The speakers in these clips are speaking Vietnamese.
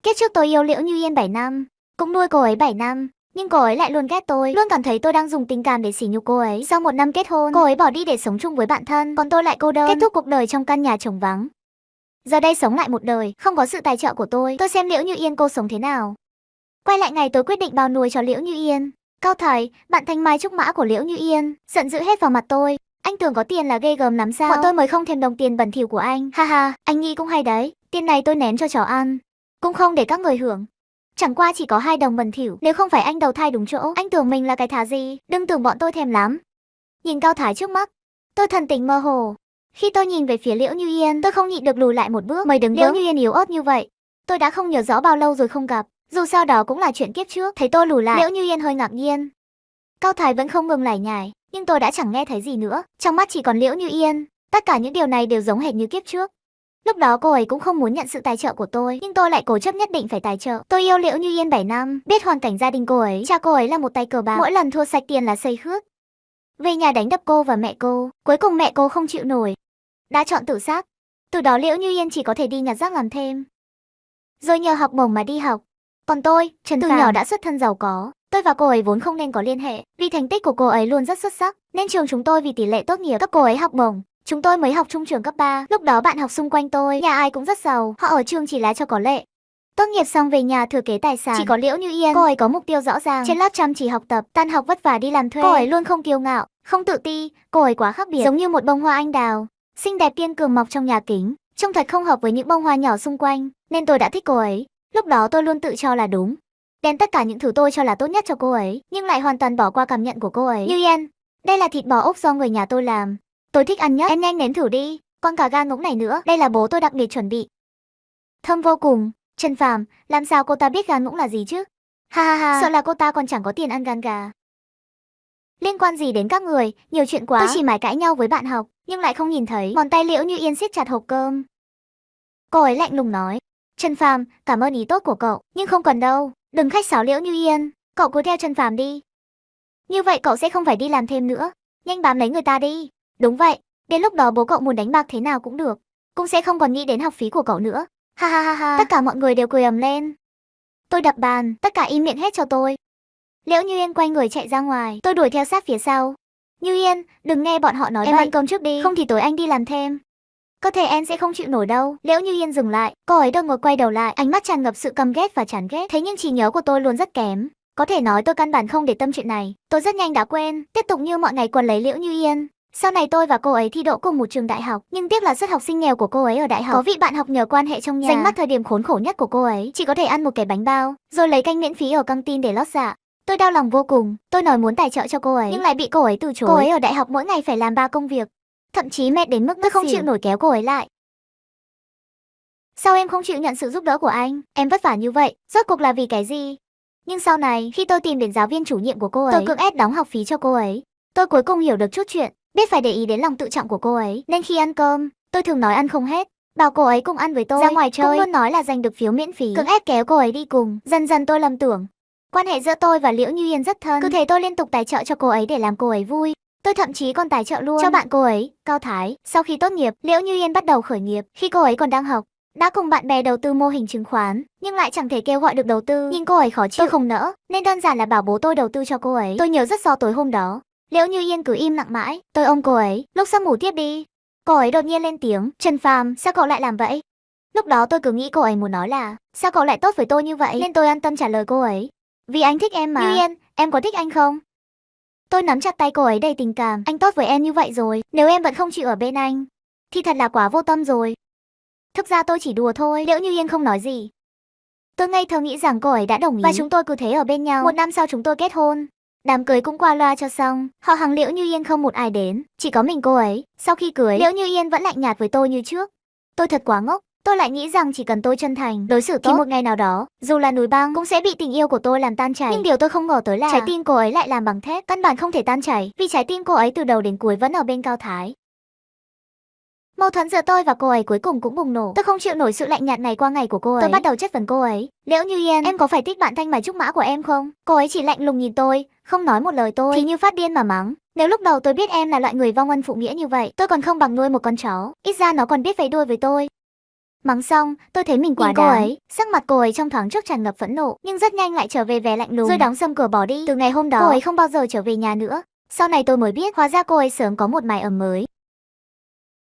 Kiếp trước tôi yêu Liễu Như Yên 7 năm, cũng nuôi cô ấy 7 năm, nhưng cô ấy lại luôn ghét tôi, luôn cảm thấy tôi đang dùng tình cảm để sỉ nhục cô ấy. Sau 1 năm kết hôn, cô ấy bỏ đi để sống chung với bạn thân, còn tôi lại cô đơn, kết thúc cuộc đời trong căn nhà trống vắng. Giờ đây sống lại một đời, không có sự tài trợ của tôi xem Liễu Như Yên cô sống thế nào. Quay lại ngày tôi quyết định bao nuôi cho Liễu Như Yên. Cao Thầy, bạn thanh mai trúc mã của Liễu Như Yên, giận dữ hết vào mặt tôi. Anh tưởng có tiền là ghê gớm lắm sao? Bọn tôi mới không thèm đồng tiền bẩn thỉu của anh. Ha ha, anh nghĩ cũng hay đấy. Tiền này tôi ném cho chó ăn, cũng không để các người hưởng. Chẳng qua chỉ có 2 đồng bẩn thỉu, nếu không phải anh đầu thai đúng chỗ, anh tưởng mình là cái thá gì, đừng tưởng bọn tôi thèm lắm. Nhìn Cao Thái trước mắt, tôi thần tình mơ hồ. Khi tôi nhìn về phía Liễu Như Yên, tôi không nhịn được lùi lại một bước, mới đứng vững. Liễu Như Yên yếu ớt như vậy, tôi đã không nhớ rõ bao lâu rồi không gặp. Dù sao đó cũng là chuyện kiếp trước. Thấy tôi lùi lại, Liễu Như Yên hơi ngạc nhiên. Cao Thái vẫn không ngừng lải nhải, nhưng tôi đã chẳng nghe thấy gì nữa. Trong mắt chỉ còn Liễu Như Yên. Tất cả những điều này đều giống hệt như kiếp trước. Lúc đó cô ấy cũng không muốn nhận sự tài trợ của tôi, nhưng tôi lại cố chấp nhất định phải tài trợ. Tôi yêu Liễu Như Yên 7 năm, biết hoàn cảnh gia đình cô ấy. Cha cô ấy là một tay cờ bạc, mỗi lần thua sạch tiền là xây khướt. Về nhà đánh đập cô và mẹ cô, cuối cùng mẹ cô không chịu nổi, đã chọn tự sát. Từ đó Liễu Như Yên chỉ có thể đi nhặt rác làm thêm, rồi nhờ học bổng mà đi học. Còn tôi, Trần Phàm, từ nhỏ đã xuất thân giàu có. Tôi và cô ấy vốn không nên có liên hệ, vì thành tích của cô ấy luôn rất xuất sắc, nên trường chúng tôi vì tỷ lệ tốt nghiệp cấp cô ấy học bổng. Chúng tôi mới học chung trường cấp 3, lúc đó bạn học xung quanh tôi, nhà ai cũng rất giàu, họ ở trường chỉ lá cho có lệ. Tốt nghiệp xong về nhà thừa kế tài sản, chỉ có Liễu Như Yên, cô ấy có mục tiêu rõ ràng, trên lớp chăm chỉ học tập, tan học vất vả đi làm thuê. Cô ấy luôn không kiêu ngạo, không tự ti, cô ấy quá khác biệt, giống như một bông hoa anh đào, xinh đẹp kiên cường mọc trong nhà kính, trông thật không hợp với những bông hoa nhỏ xung quanh, nên tôi đã thích cô ấy. Lúc đó tôi luôn tự cho là đúng, đem tất cả những thứ tôi cho là tốt nhất cho cô ấy, nhưng lại hoàn toàn bỏ qua cảm nhận của cô ấy. Như Yên, đây là thịt bò ốc do người nhà tôi làm, tôi thích ăn nhất, em nhanh nếm thử đi, còn cả gan ngỗng này nữa, đây là bố tôi đặc biệt chuẩn bị. Thơm vô cùng. Trần Phàm, làm sao cô ta biết gan ngỗng là gì chứ? Ha ha ha, sợ là cô ta còn chẳng có tiền ăn gan gà. Liên quan gì đến các người, nhiều chuyện quá. Tôi chỉ mải cãi nhau với bạn học, nhưng lại không nhìn thấy ngón tay Liễu Như Yên siết chặt hộp cơm. Cô ấy lạnh lùng nói, Trần Phàm, cảm ơn ý tốt của cậu, nhưng không cần đâu, đừng khách sáo Liễu Như Yên, cậu cứ theo Trần Phàm đi. Như vậy cậu sẽ không phải đi làm thêm nữa, nhanh bám lấy người ta đi. Đúng vậy, đến lúc đó bố cậu muốn đánh bạc thế nào cũng được, cũng sẽ không còn nghĩ đến học phí của cậu nữa. Ha ha ha ha, tất cả mọi người đều cười ầm lên. Tôi đập bàn, tất cả im miệng hết cho tôi. Liễu Như Yên quay người chạy ra ngoài, tôi đuổi theo sát phía sau. Như Yên, đừng nghe bọn họ nói em vậy. Ăn cơm trước đi, không thì tối anh đi làm thêm. Cơ thể em sẽ không chịu nổi đâu. Liễu Như Yên dừng lại, cô ấy đột ngột quay đầu lại, ánh mắt tràn ngập sự căm ghét và chán ghét. Thế nhưng trí nhớ của tôi luôn rất kém, có thể nói tôi căn bản không để tâm chuyện này. Tôi rất nhanh đã quên, tiếp tục như mọi ngày quấn lấy Liễu Như Yên. Sau này tôi và cô ấy thi đỗ cùng một trường đại học, nhưng tiếc là suất học sinh nghèo của cô ấy ở đại học có vị bạn học nhờ quan hệ trong nhà, dành mất thời điểm khốn khổ nhất của cô ấy, chỉ có thể ăn một cái bánh bao, rồi lấy canh miễn phí ở căng tin để lót dạ. Tôi đau lòng vô cùng, tôi nói muốn tài trợ cho cô ấy, nhưng lại bị cô ấy từ chối. Cô ấy ở đại học mỗi ngày phải làm 3 công việc, thậm chí mệt đến mức tôi không chịu nổi kéo cô ấy lại. Sao em không chịu nhận sự giúp đỡ của anh? Em vất vả như vậy, rốt cuộc là vì cái gì? Nhưng sau này, khi tôi tìm đến giáo viên chủ nhiệm của cô ấy, tôi cưỡng ép đóng học phí cho cô ấy. Tôi cuối cùng hiểu được chút chuyện, biết phải để ý đến lòng tự trọng của cô ấy, nên khi ăn cơm, tôi thường nói ăn không hết, bảo cô ấy cùng ăn với tôi. Ra ngoài chơi, cũng luôn nói là giành được phiếu miễn phí, cưỡng ép kéo cô ấy đi cùng. Dần dần tôi lầm tưởng, quan hệ giữa tôi và Liễu Như Yên rất thân, cứ thế tôi liên tục tài trợ cho cô ấy để làm cô ấy vui. Tôi thậm chí còn tài trợ luôn cho bạn cô ấy, Cao Thái. Sau khi tốt nghiệp, Liễu Như Yên bắt đầu khởi nghiệp, khi cô ấy còn đang học, đã cùng bạn bè đầu tư mô hình chứng khoán, nhưng lại chẳng thể kêu gọi được đầu tư, nhưng cô ấy khó chịu. Tôi không nỡ, nên đơn giản là bảo bố tôi đầu tư cho cô ấy. Tôi nhớ rất rõ tối hôm đó, Liễu Như Yên cứ im lặng mãi, tôi ôm cô ấy, lúc sắp ngủ tiếp đi. Cô ấy đột nhiên lên tiếng, Trần Phàm, sao cậu lại làm vậy? Lúc đó tôi cứ nghĩ cô ấy muốn nói là, sao cậu lại tốt với tôi như vậy, nên tôi an tâm trả lời cô ấy, vì anh thích em mà. Như Yên, em có thích anh không? Tôi nắm chặt tay cô ấy đầy tình cảm, anh tốt với em như vậy rồi, nếu em vẫn không chịu ở bên anh, thì thật là quá vô tâm rồi. Thực ra tôi chỉ đùa thôi. Liễu Như Yên không nói gì. Tôi ngây thơ nghĩ rằng cô ấy đã đồng ý, và chúng tôi cứ thế ở bên nhau. 1 năm sau chúng tôi kết hôn. Đám cưới cũng qua loa cho xong, họ hàng Liễu Như Yên không một ai đến, chỉ có mình cô ấy. Sau khi cưới, Liễu Như Yên vẫn lạnh nhạt với tôi như trước. Tôi thật quá ngốc, tôi lại nghĩ rằng chỉ cần tôi chân thành, đối xử tốt, thì một ngày nào đó, dù là núi băng cũng sẽ bị tình yêu của tôi làm tan chảy. Nhưng điều tôi không ngờ tới là trái tim cô ấy lại làm bằng thép, căn bản không thể tan chảy, vì trái tim cô ấy từ đầu đến cuối vẫn ở bên Cao Thái. Mâu thuẫn giữa tôi và cô ấy cuối cùng cũng bùng nổ. Tôi không chịu nổi sự lạnh nhạt này qua ngày của cô ấy. Tôi bắt đầu chất vấn cô ấy. Liễu Như Yên, em có phải thích bạn thanh mai trúc mã của em không? Cô ấy chỉ lạnh lùng nhìn tôi, không nói một lời. Tôi thì như phát điên mà mắng. Nếu lúc đầu tôi biết em là loại người vong ân phụ nghĩa như vậy, tôi còn không bằng nuôi một con chó. Ít ra nó còn biết vẫy đuôi với tôi. Mắng xong, tôi thấy mình quá đáng. Cô ấy, sắc mặt cô ấy trong thoáng chốc tràn ngập phẫn nộ, nhưng rất nhanh lại trở về vẻ lạnh lùng, rồi đóng sầm cửa bỏ đi. Từ ngày hôm đó, cô ấy không bao giờ trở về nhà nữa. Sau này tôi mới biết, hóa ra cô ấy sớm có một mái ấm mới.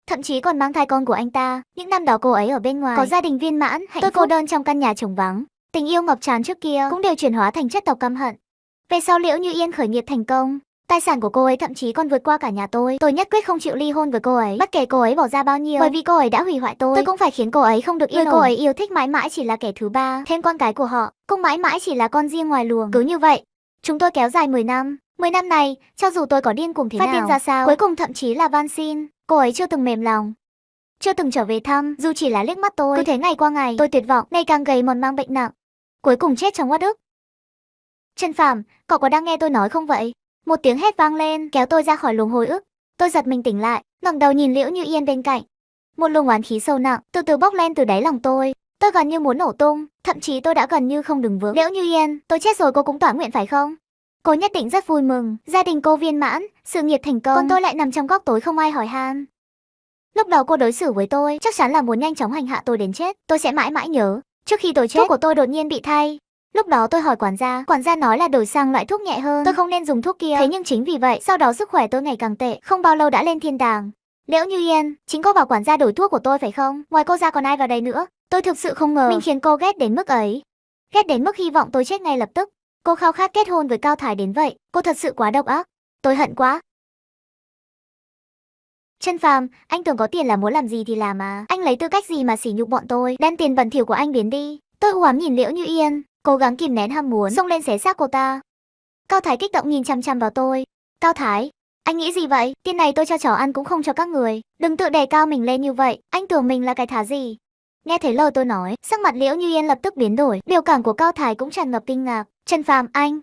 Thậm chí còn mang thai con của anh ta. Những năm đó cô ấy ở bên ngoài, có gia đình viên mãn, hạnh phúc. Tôi cô đơn trong căn nhà trống vắng. Tình yêu ngập tràn trước kia cũng đều chuyển hóa thành chất độc căm hận. Về sau Liễu Như Yên khởi nghiệp thành công, tài sản của cô ấy thậm chí còn vượt qua cả nhà tôi. Tôi nhất quyết không chịu ly hôn với cô ấy, bất kể cô ấy bỏ ra bao nhiêu, bởi vì cô ấy đã hủy hoại tôi cũng phải khiến cô ấy không được yên ổn. Người cô ấy yêu thích mãi mãi chỉ là kẻ thứ ba, thêm con cái của họ cũng mãi mãi chỉ là con riêng ngoài luồng. Cứ như vậy, chúng tôi kéo dài 10 năm. 10 năm này, cho dù tôi có điên cuồng thế nào, phát điên ra sao, cuối cùng thậm chí là van xin, cô ấy chưa từng mềm lòng, chưa từng trở về thăm, dù chỉ là liếc mắt tôi. Cứ thế ngày qua ngày, tôi tuyệt vọng, ngày càng gầy mòn mang bệnh nặng, cuối cùng chết trong uất ức. Trần Phàm, cậu có đang nghe tôi nói không vậy? Một tiếng hét vang lên, kéo tôi ra khỏi luồng hồi ức. Tôi giật mình tỉnh lại, ngẩng đầu nhìn Liễu Như Yên bên cạnh. Một luồng oán khí sâu nặng từ từ bốc lên từ đáy lòng tôi. Tôi gần như muốn nổ tung, thậm chí tôi đã gần như không đứng vững. Liễu Như Yên, tôi chết rồi cô cũng tỏa nguyện phải không? Cô nhất định rất vui mừng, gia đình cô viên mãn, sự nghiệp thành công, còn tôi lại nằm trong góc tối không ai hỏi han. Lúc đầu cô đối xử với tôi chắc chắn là muốn nhanh chóng hành hạ tôi đến chết. Tôi sẽ mãi mãi nhớ, trước khi tôi chết, thuốc của tôi đột nhiên bị thay. Lúc đó tôi hỏi quản gia nói là đổi sang loại thuốc nhẹ hơn, tôi không nên dùng thuốc kia. Thế nhưng chính vì vậy, sau đó sức khỏe tôi ngày càng tệ, không bao lâu đã lên thiên đàng. Liễu Như Yên, chính cô bảo quản gia đổi thuốc của tôi phải không? Ngoài cô ra còn ai vào đây nữa? Tôi thực sự không ngờ mình khiến cô ghét đến mức ấy. Ghét đến mức hy vọng tôi chết ngay lập tức. Cô khao khát kết hôn với Cao Thái đến vậy, cô thật sự quá độc ác. Tôi hận quá. Trần Phàm, anh tưởng có tiền là muốn làm gì thì làm à? Anh lấy tư cách gì mà sỉ nhục bọn tôi, đem tiền bẩn thỉu của anh biến đi. Tôi u ám nhìn Liễu Như Yên, cố gắng kìm nén ham muốn, xông lên xé xác cô ta. Cao Thái kích động nhìn chăm chăm vào tôi. Cao Thái, anh nghĩ gì vậy? Tiền này tôi cho chó ăn cũng không cho các người. Đừng tự đề cao mình lên như vậy, anh tưởng mình là cái thá gì? Nghe thấy lời tôi nói, sắc mặt Liễu Như Yên lập tức biến đổi, biểu cảm của Cao Thái cũng tràn ngập kinh ngạc. Trần Phàm, anh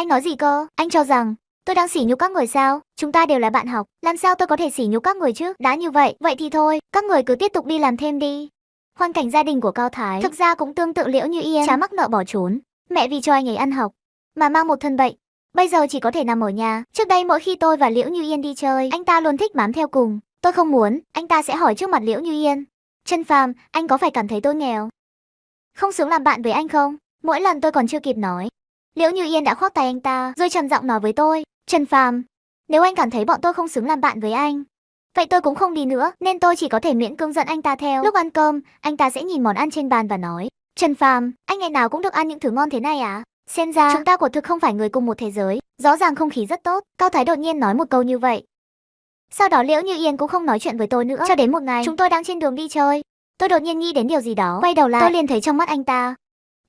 nói gì cơ? Anh cho rằng tôi đang sỉ nhục các người sao? Chúng ta đều là bạn học, làm sao tôi có thể sỉ nhục các người chứ? Đã như vậy, vậy thì thôi, các người cứ tiếp tục đi làm thêm đi. Hoàn cảnh gia đình của Cao Thái thực ra cũng tương tự Liễu Như Yên, cha mắc nợ bỏ trốn, mẹ vì cho anh ấy ăn học mà mang một thân bệnh, bây giờ chỉ có thể nằm ở nhà. Trước đây mỗi khi tôi và Liễu Như Yên đi chơi, anh ta luôn thích bám theo cùng. Tôi không muốn, anh ta sẽ hỏi trước mặt Liễu Như Yên. Trần Phàm, anh có phải cảm thấy tôi nghèo, không xứng làm bạn với anh không? Mỗi lần tôi còn chưa kịp nói, Liễu Như Yên đã khoác tay anh ta, rồi trầm giọng nói với tôi. Trần Phàm, nếu anh cảm thấy bọn tôi không xứng làm bạn với anh, vậy tôi cũng không đi nữa, nên tôi chỉ có thể miễn cưỡng dẫn anh ta theo. Lúc ăn cơm, anh ta sẽ nhìn món ăn trên bàn và nói, Trần Phàm, anh ngày nào cũng được ăn những thứ ngon thế này à? Xem ra chúng ta quả thực không phải người cùng một thế giới. Rõ ràng không khí rất tốt, Cao Thái đột nhiên nói một câu như vậy. Sau đó Liễu Như Yên cũng không nói chuyện với tôi nữa, cho đến một ngày, chúng tôi đang trên đường đi chơi. Tôi đột nhiên nghĩ đến điều gì đó, quay đầu lại, tôi liền thấy trong mắt anh ta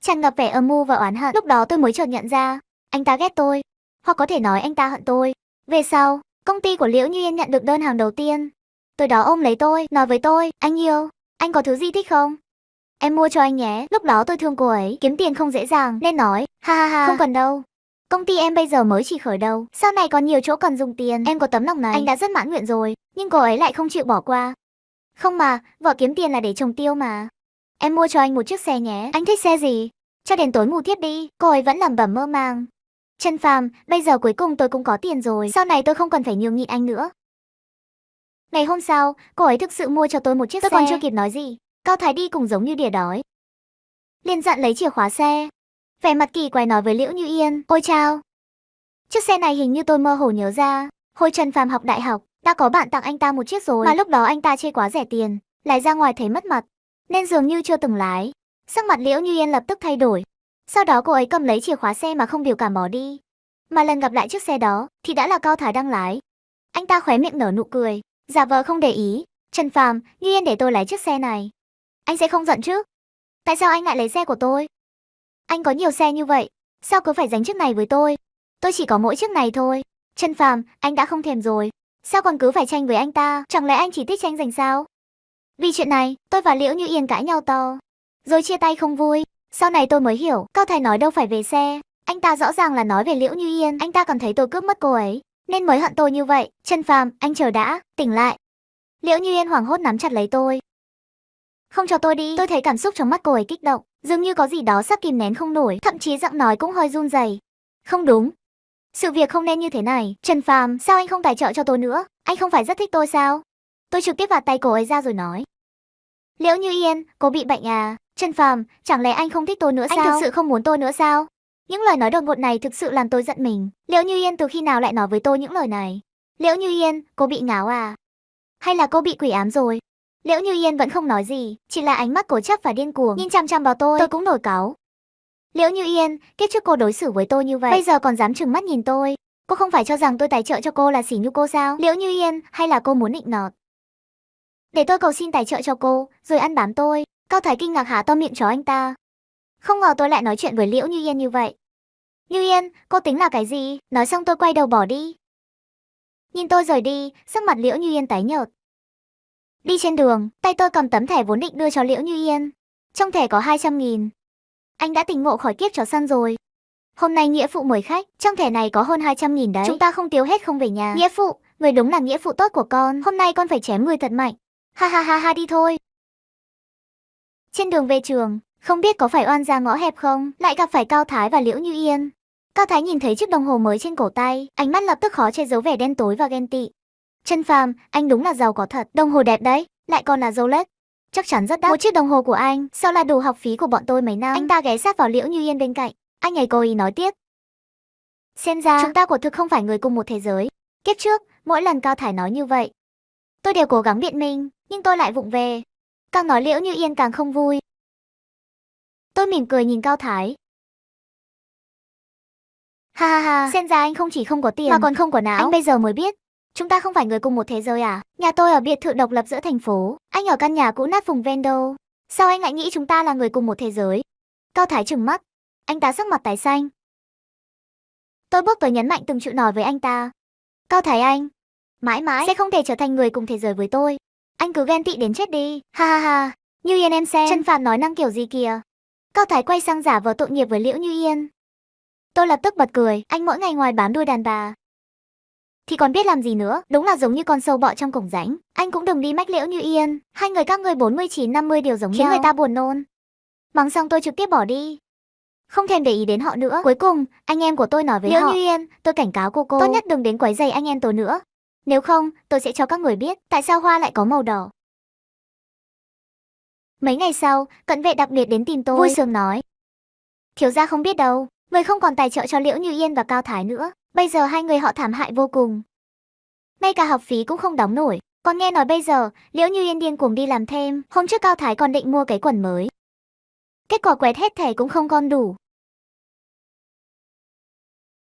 tràn ngập vẻ âm mưu và oán hận. Lúc đó tôi mới chợt nhận ra, anh ta ghét tôi, hoặc có thể nói anh ta hận tôi. Về sau, công ty của Liễu Như Yên nhận được đơn hàng đầu tiên. Tôi đó ôm lấy tôi, nói với tôi, anh yêu, anh có thứ gì thích không? Em mua cho anh nhé. Lúc đó tôi thương cô ấy, kiếm tiền không dễ dàng, nên nói, ha ha ha, không cần đâu. Công ty em bây giờ mới chỉ khởi đầu, sau này còn nhiều chỗ cần dùng tiền. Em có tấm lòng này, anh đã rất mãn nguyện rồi, nhưng cô ấy lại không chịu bỏ qua. Không mà, vợ kiếm tiền là để trồng tiêu mà. Em mua cho anh một chiếc xe nhé. Anh thích xe gì? Cho đến tối ngủ thiếp đi. Cô ấy vẫn lẩm bẩm mơ màng. Trần Phàm, bây giờ cuối cùng tôi cũng có tiền rồi, sau này tôi không cần phải nhường nhịn anh nữa. Ngày hôm sau, cô ấy thực sự mua cho tôi một chiếc xe. Tôi còn chưa kịp nói gì, Cao Thái đi cùng giống như đỉa đói, liền dặn lấy chìa khóa xe. Vẻ mặt kỳ quái nói với Liễu Như Yên, ôi chao, chiếc xe này hình như tôi mơ hồ nhớ ra, hồi Trần Phàm học đại học, đã có bạn tặng anh ta một chiếc rồi, mà lúc đó anh ta chê quá rẻ tiền, lái ra ngoài thấy mất mặt, nên dường như chưa từng lái. Sắc mặt Liễu Như Yên lập tức thay đổi. Sau đó cô ấy cầm lấy chìa khóa xe mà không biểu cảm bỏ đi. Mà lần gặp lại chiếc xe đó thì đã là Cao Thái đang lái. Anh ta khóe miệng nở nụ cười, giả vờ không để ý. Trần Phàm, Như Yên để tôi lái chiếc xe này, anh sẽ không giận chứ? Tại sao anh lại lấy xe của tôi? Anh có nhiều xe như vậy, sao cứ phải giành chiếc này với tôi? Tôi chỉ có mỗi chiếc này thôi. Trần Phàm, anh đã không thèm rồi, sao còn cứ phải tranh với anh ta? Chẳng lẽ anh chỉ thích tranh giành sao? Vì chuyện này, tôi và Liễu Như Yên cãi nhau to, rồi chia tay không vui. Sau này tôi mới hiểu, Cao Thái nói đâu phải về xe, anh ta rõ ràng là nói về Liễu Như Yên. Anh ta còn thấy tôi cướp mất cô ấy, nên mới hận tôi như vậy. Trần Phàm, anh chờ đã, tỉnh lại. Liễu Như Yên hoảng hốt nắm chặt lấy tôi, không cho tôi đi. Tôi thấy cảm xúc trong mắt cô ấy kích động, dường như có gì đó sắp kìm nén không nổi, thậm chí giọng nói cũng hơi run rẩy. Không đúng, sự việc không nên như thế này. Trần Phàm, sao anh không tài trợ cho tôi nữa? Anh không phải rất thích tôi sao? Tôi trực tiếp vạt tay cô ấy ra rồi nói, Liễu Như Yên, cô bị bệnh à? Trần Phàm, chẳng lẽ anh không thích tôi nữa sao? Anh thực sự không muốn tôi nữa sao? Những lời nói đột ngột này thực sự làm tôi giận mình. Liễu Như Yên từ khi nào lại nói với tôi những lời này? Liễu Như Yên, cô bị ngáo à? Hay là cô bị quỷ ám rồi? Liễu Như Yên vẫn không nói gì, chỉ là ánh mắt cố chấp và điên cuồng nhìn chằm chằm vào tôi. Tôi cũng nổi cáu. Liễu Như Yên, kiếp trước cô đối xử với tôi như vậy, bây giờ còn dám trừng mắt nhìn tôi. Cô không phải cho rằng tôi tài trợ cho cô là sỉ nhục cô sao? Liễu Như Yên, hay là cô muốn nịnh nọt? Để tôi cầu xin tài trợ cho cô, rồi ăn bám tôi. Cao Thái kinh ngạc há to miệng chó anh ta. Không ngờ tôi lại nói chuyện với Liễu Như Yên như vậy. Như Yên, cô tính là cái gì? Nói xong tôi quay đầu bỏ đi. Nhìn tôi rời đi, sắc mặt Liễu Như Yên tái nhợt. Đi trên đường, tay tôi cầm tấm thẻ vốn định đưa cho Liễu Như Yên. Trong thẻ có 200.000. Anh đã tỉnh ngộ khỏi kiếp chó săn rồi. Hôm nay nghĩa phụ mời khách, trong thẻ này có hơn 200.000 đấy. Chúng ta không tiêu hết không về nhà. Nghĩa phụ, người đúng là nghĩa phụ tốt của con. Hôm nay con phải chém người thật mạnh. Ha ha ha ha, đi thôi. Trên đường về trường, không biết có phải oan ra ngõ hẹp không, lại gặp phải Cao Thái và Liễu Như Yên. Cao Thái nhìn thấy chiếc đồng hồ mới trên cổ tay, ánh mắt lập tức khó che giấu vẻ đen tối và ghen tị. Trần Phàm, anh đúng là giàu có thật, đồng hồ đẹp đấy, lại còn là Rolex. Chắc chắn rất đắt. Một chiếc đồng hồ của anh, sao là đủ học phí của bọn tôi mấy năm. Anh ta ghé sát vào Liễu Như Yên bên cạnh, anh ấy cố ý nói tiếp. Xem ra, chúng ta quả thực không phải người cùng một thế giới. Kiếp trước, mỗi lần Cao Thái nói như vậy, tôi đều cố gắng biện minh, nhưng tôi lại vụng về. Càng nói Liễu Như Yên càng không vui. Tôi mỉm cười nhìn Cao Thái. Ha ha ha, xem ra anh không chỉ không có tiền mà còn không có não. Anh bây giờ mới biết, chúng ta không phải người cùng một thế giới à? Nhà tôi ở biệt thự độc lập giữa thành phố, anh ở căn nhà cũ nát vùng ven đâu. Sao anh lại nghĩ chúng ta là người cùng một thế giới? Cao Thái trừng mắt, anh ta sắc mặt tái xanh. Tôi bước tới nhấn mạnh từng chữ nói với anh ta. Cao Thái anh, mãi mãi sẽ không thể trở thành người cùng thế giới với tôi. Anh cứ ghen tị đến chết đi. Ha ha ha, Như Yên em xem, Trần Phàm nói năng kiểu gì kìa. Cao Thái quay sang giả vờ tội nghiệp với Liễu Như Yên. Tôi lập tức bật cười, anh mỗi ngày ngoài bám đuôi đàn bà thì còn biết làm gì nữa, đúng là giống như con sâu bọ trong cổng rãnh. Anh cũng đừng đi mách Liễu Như Yên, hai người các ngươi 49-50 điều giống nhau, khiến người ta buồn nôn. Mắng xong tôi trực tiếp bỏ đi, không thèm để ý đến họ nữa. Cuối cùng, anh em của tôi nói với Liễu Như Yên, tôi cảnh cáo cô tốt nhất đừng đến quấy rầy anh em tôi nữa. Nếu không, tôi sẽ cho các người biết tại sao hoa lại có màu đỏ. Mấy ngày sau, cận vệ đặc biệt đến tìm tôi, vui sướng nói. Thiếu gia không biết đâu, người không còn tài trợ cho Liễu Như Yên và Cao Thái nữa. Bây giờ hai người họ thảm hại vô cùng. Ngay cả học phí cũng không đóng nổi. Còn nghe nói bây giờ, Liễu Như Yên điên cuồng đi làm thêm. Hôm trước Cao Thái còn định mua cái quần mới. Kết quả quẹt hết thẻ cũng không còn đủ.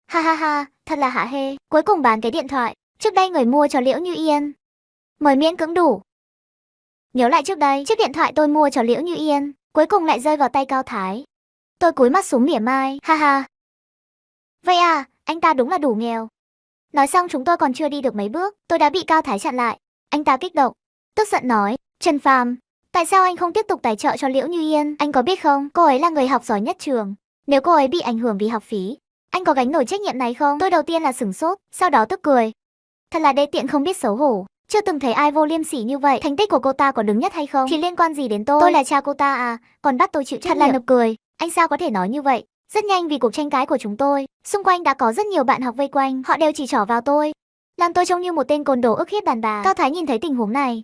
Ha ha ha, thật là hả hê. Cuối cùng bán cái điện thoại. Trước đây người mua cho Liễu Như Yên mới miễn cưỡng đủ. Nhớ lại trước đây, chiếc điện thoại tôi mua cho Liễu Như Yên cuối cùng lại rơi vào tay Cao Thái. Tôi cúi mắt xuống mỉa mai, ha ha. Vậy à, anh ta đúng là đủ nghèo. Nói xong chúng tôi còn chưa đi được mấy bước, tôi đã bị Cao Thái chặn lại. Anh ta kích động, tức giận nói, Trần Phàm, tại sao anh không tiếp tục tài trợ cho Liễu Như Yên? Anh có biết không, cô ấy là người học giỏi nhất trường. Nếu cô ấy bị ảnh hưởng vì học phí, anh có gánh nổi trách nhiệm này không? Tôi đầu tiên là sửng sốt, sau đó tức cười. Thật là đê tiện không biết xấu hổ. Chưa từng thấy ai vô liêm sỉ như vậy. Thành tích của cô ta có đứng nhất hay không thì liên quan gì đến tôi? Tôi là cha cô ta à, còn bắt tôi chịu trách nhiệm. Thật là nực cười, anh sao có thể nói như vậy? Rất nhanh vì cuộc tranh cãi của chúng tôi, xung quanh đã có rất nhiều bạn học vây quanh, họ đều chỉ trỏ vào tôi, làm tôi trông như một tên côn đồ ức hiếp đàn bà. Cao Thái nhìn thấy tình huống này,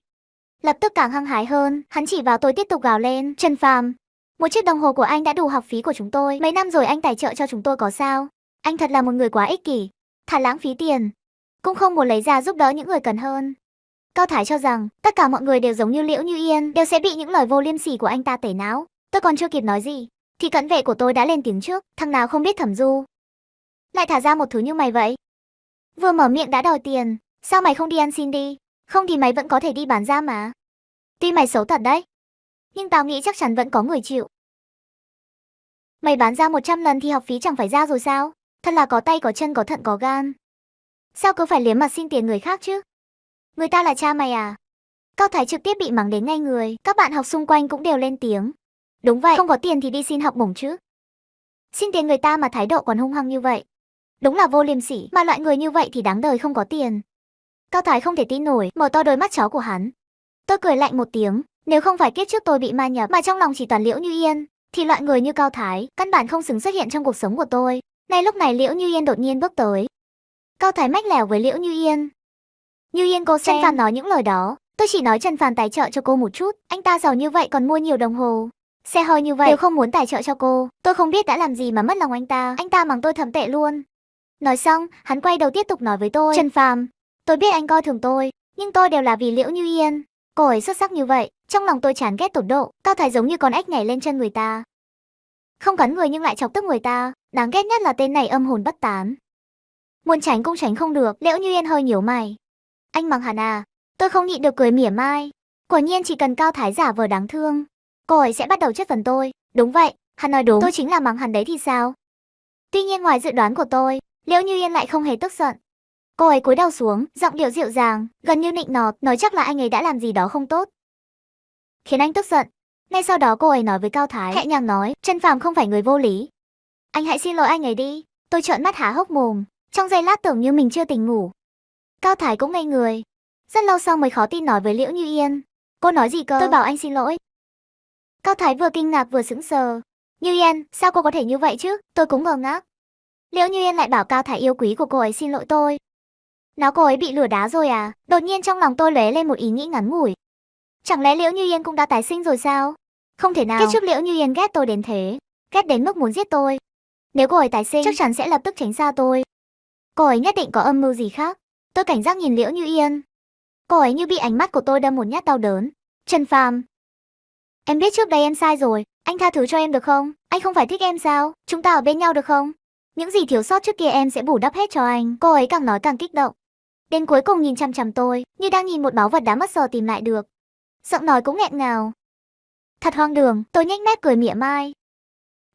lập tức càng hăng hái hơn, hắn chỉ vào tôi tiếp tục gào lên, Trần Phàm, một chiếc đồng hồ của anh đã đủ học phí của chúng tôi, mấy năm rồi anh tài trợ cho chúng tôi có sao? Anh thật là một người quá ích kỷ, thà lãng phí tiền, cũng không muốn lấy ra giúp đỡ những người cần hơn. Cao Thái cho rằng tất cả mọi người đều giống như Liễu Như Yên, đều sẽ bị những lời vô liêm sỉ của anh ta tẩy não. Tôi còn chưa kịp nói gì thì cận vệ của tôi đã lên tiếng trước, thằng nào không biết Thẩm Du lại thả ra một thứ như mày vậy? Vừa mở miệng đã đòi tiền, sao mày không đi ăn xin đi? Không thì mày vẫn có thể đi bán ra mà. Tuy mày xấu thật đấy, nhưng tao nghĩ chắc chắn vẫn có người chịu. Mày bán ra 100 lần thì học phí chẳng phải ra rồi sao? Thật là có tay có chân có thận có gan. Sao cứ phải liếm mặt xin tiền người khác chứ? Người ta là cha mày à? Cao Thái trực tiếp bị mắng đến ngay người, các bạn học xung quanh cũng đều lên tiếng. Đúng vậy, không có tiền thì đi xin học bổng chứ. Xin tiền người ta mà thái độ còn hung hăng như vậy, đúng là vô liêm sỉ, mà loại người như vậy thì đáng đời không có tiền. Cao Thái không thể tin nổi, mở to đôi mắt chó của hắn. Tôi cười lạnh một tiếng, nếu không phải kiếp trước tôi bị ma nhập mà trong lòng chỉ toàn Liễu Như Yên, thì loại người như Cao Thái căn bản không xứng xuất hiện trong cuộc sống của tôi. Ngay lúc này Liễu Như Yên đột nhiên bước tới. Cao Thái mách lèo với Liễu Như Yên. Như Yên cô xem, Trần Phàm nói những lời đó Tôi chỉ nói Trần Phàm tài trợ cho cô một chút, anh ta giàu như vậy còn mua nhiều đồng hồ, xe hơi như vậy đều không muốn tài trợ cho cô. Tôi không biết đã làm gì mà mất lòng anh ta mắng tôi thậm tệ luôn. Nói xong, hắn quay đầu tiếp tục nói với tôi, Trần Phàm, tôi biết anh coi thường tôi, nhưng tôi đều là vì Liễu Như Yên. Cô ấy xuất sắc như vậy, trong lòng tôi chán ghét tột độ, Cao Thái giống như con ếch nhảy lên chân người ta. Không cắn người nhưng lại chọc tức người ta, đáng ghét nhất là tên này âm hồn bất tán. Muốn tránh cũng tránh không được. Liễu Như Yên hơi nhíu mày. Anh mắng hắn à? Tôi không nhịn được cười mỉa mai. Quả nhiên chỉ cần Cao Thái giả vờ đáng thương, cô ấy sẽ bắt đầu chất vấn tôi. Đúng vậy, hắn nói đúng, tôi chính là mắng hắn đấy thì sao? Tuy nhiên ngoài dự đoán của tôi, Liễu Như Yên lại không hề tức giận. Cô ấy cúi đầu xuống, giọng điệu dịu dàng, gần như nịnh nọt, nói chắc là anh ấy đã làm gì đó không tốt, khiến anh tức giận. Ngay sau đó cô ấy nói với Cao Thái, nhẹ nhàng nói, Trần Phàm không phải người vô lý. Anh hãy xin lỗi anh ấy đi. Tôi trợn mắt há hốc mồm, trong giây lát tưởng như mình chưa tỉnh ngủ. Cao Thái cũng ngây người. Rất lâu sau mới khó tin nói với Liễu Như Yên. Cô nói gì cơ? Tôi bảo anh xin lỗi. Cao Thái vừa kinh ngạc vừa sững sờ. Như Yên, sao cô có thể như vậy chứ? Tôi cũng ngờ ngác. Liễu Như Yên lại bảo Cao Thái yêu quý của cô ấy xin lỗi tôi. Nó cô ấy bị lừa đá rồi à? Đột nhiên trong lòng tôi lóe lên một ý nghĩ ngắn ngủi. Chẳng lẽ Liễu Như Yên cũng đã tái sinh rồi sao? Không thể nào. Kiếp trước Liễu Như Yên ghét tôi đến thế, ghét đến mức muốn giết tôi. Nếu cô ấy tái sinh, chắc chắn sẽ lập tức tránh xa tôi. Cô ấy nhất định có âm mưu gì khác. Tôi cảnh giác nhìn Liễu Như Yên. Cô ấy như bị ánh mắt của tôi đâm một nhát đau đớn. Trần Phàm, em biết trước đây em sai rồi, anh tha thứ cho em được không? Anh không phải thích em sao? Chúng ta ở bên nhau được không? Những gì thiếu sót trước kia em sẽ bù đắp hết cho anh. Cô ấy càng nói càng kích động. Đến cuối cùng nhìn chằm chằm tôi, như đang nhìn một báu vật đã mất giờ tìm lại được. Giọng nói cũng nghẹn ngào. Thật hoang đường, tôi nhếch mép cười mỉa mai.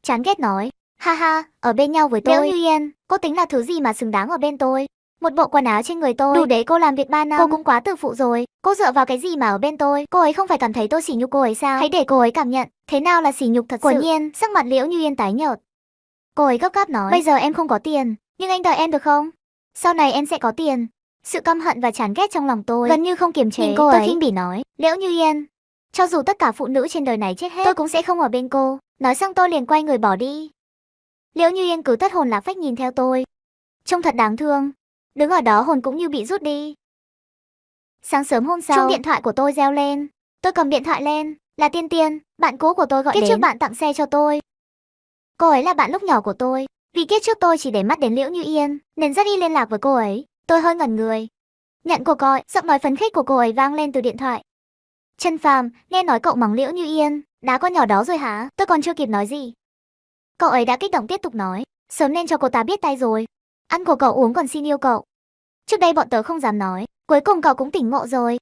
Chán ghét nói, ha ha, ở bên nhau với tôi. Liễu Như Yên, cô tính là thứ gì mà xứng đáng ở bên tôi? Một bộ quần áo trên người tôi, đủ để cô làm việc 3 năm. Cô cũng quá tự phụ rồi. Cô dựa vào cái gì mà ở bên tôi? Cô ấy không phải cảm thấy tôi sỉ nhục cô ấy sao? Hãy để cô ấy cảm nhận thế nào là sỉ nhục thật sự. Quả nhiên, sắc mặt Liễu Như Yên tái nhợt. Cô ấy gấp gáp nói, bây giờ em không có tiền, nhưng anh đợi em được không? Sau này em sẽ có tiền. Sự căm hận và chán ghét trong lòng tôi gần như không kiềm chế. Nhìn cô ấy, tôi khinh bỉ nói, Liễu Như Yên, cho dù tất cả phụ nữ trên đời này chết hết, tôi cũng sẽ không ở bên cô. Nói xong tôi liền quay người bỏ đi. Liễu Như Yên cứ thất hồn lạc phách nhìn theo tôi, trông thật đáng thương. Đứng ở đó hồn cũng như bị rút đi. Sáng sớm hôm sau, chuông điện thoại của tôi reo lên. Tôi cầm điện thoại lên, là Tiên Tiên, bạn cũ của tôi gọi đến. Kiếp trước bạn tặng xe cho tôi. Cô ấy là bạn lúc nhỏ của tôi. Vì kiếp trước tôi chỉ để mắt đến Liễu Như Yên, nên rất ít liên lạc với cô ấy. Tôi hơi ngẩn người. Nhận cuộc gọi, giọng nói phấn khích của cô ấy vang lên từ điện thoại. Trần Phàm, nghe nói cậu mắng Liễu Như Yên, đá con nhỏ đó rồi hả? Tôi còn chưa kịp nói gì, cậu ấy đã kích động tiếp tục nói, sớm nên cho cô ta biết tay rồi. Ăn của cậu uống còn xin yêu cậu. Trước đây bọn tớ không dám nói, cuối cùng cậu cũng tỉnh ngộ rồi.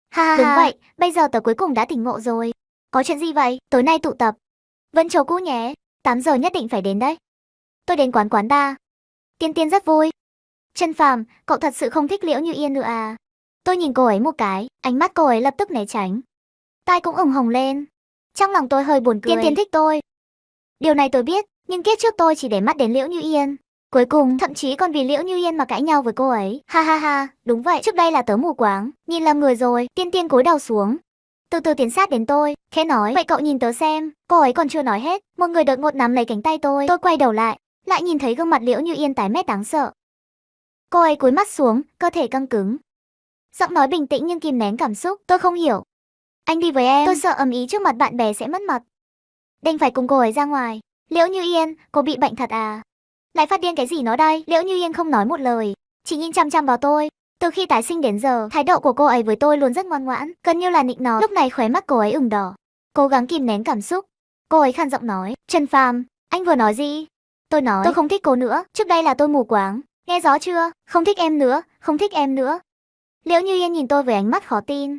Ha ha. Đúng vậy, bây giờ tớ cuối cùng đã tỉnh ngộ rồi. Có chuyện gì vậy? Tối nay tụ tập. Vẫn chỗ cũ nhé, 8 giờ nhất định phải đến đấy. Tôi đến quán bar. Tiên Tiên rất vui. Trần Phàm, cậu thật sự không thích Liễu Như Yên nữa à? Tôi nhìn cô ấy một cái, ánh mắt cô ấy lập tức né tránh. Tai cũng ửng hồng lên. Trong lòng tôi hơi buồn cười. Tiên Tiên thích tôi. Điều này tôi biết, nhưng kiếp trước tôi chỉ để mắt đến Liễu Như Yên. Cuối cùng, thậm chí còn vì Liễu Như Yên mà cãi nhau với cô ấy. Ha ha ha, đúng vậy, trước đây là tớ mù quáng, nhìn lầm người rồi. Tiên Tiên cúi đầu xuống, từ từ tiến sát đến tôi, khẽ nói, vậy cậu nhìn tớ xem. Cô ấy còn chưa nói hết, một người đột ngột nắm lấy cánh tay tôi. Tôi quay đầu lại, lại nhìn thấy gương mặt Liễu Như Yên tái mét đáng sợ. Cô ấy cúi mắt xuống, cơ thể căng cứng. Giọng nói bình tĩnh nhưng kìm nén cảm xúc. Tôi không hiểu. Anh đi với em. Tôi sợ ầm ĩ trước mặt bạn bè sẽ mất mặt, đành phải cùng cô ấy ra ngoài. Liễu Như Yên, cô bị bệnh thật à? Lại phát điên cái gì nó đây? Liễu Như Yên không nói một lời, chỉ nhìn chăm chăm vào tôi. Từ khi tái sinh đến giờ, thái độ của cô ấy với tôi luôn rất ngoan ngoãn, gần như là nịnh nọt. Lúc này khóe mắt cô ấy ửng đỏ, cố gắng kìm nén cảm xúc. Cô ấy khàn giọng nói, Trần Phàm, anh vừa nói gì? Tôi nói, tôi không thích cô nữa, trước đây là tôi mù quáng. Nghe rõ chưa? Không thích em nữa, không thích em nữa. Liễu Như Yên nhìn tôi với ánh mắt khó tin.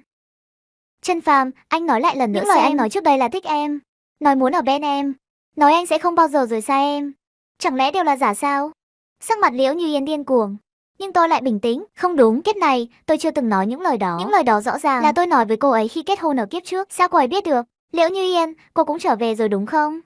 Trần Phàm, anh nói lại lần nữa. Những lời anh nói trước đây là thích em, nói muốn ở bên em, nói anh sẽ không bao giờ rời xa em. Chẳng lẽ đều là giả sao? Sắc mặt Liễu Như Yên điên cuồng, nhưng tôi lại bình tĩnh. Không đúng, kiếp này tôi chưa từng nói những lời đó. Những lời đó rõ ràng là tôi nói với cô ấy khi kết hôn ở kiếp trước. Sao cô ấy biết được? Liễu Như Yên, cô cũng trở về rồi đúng không?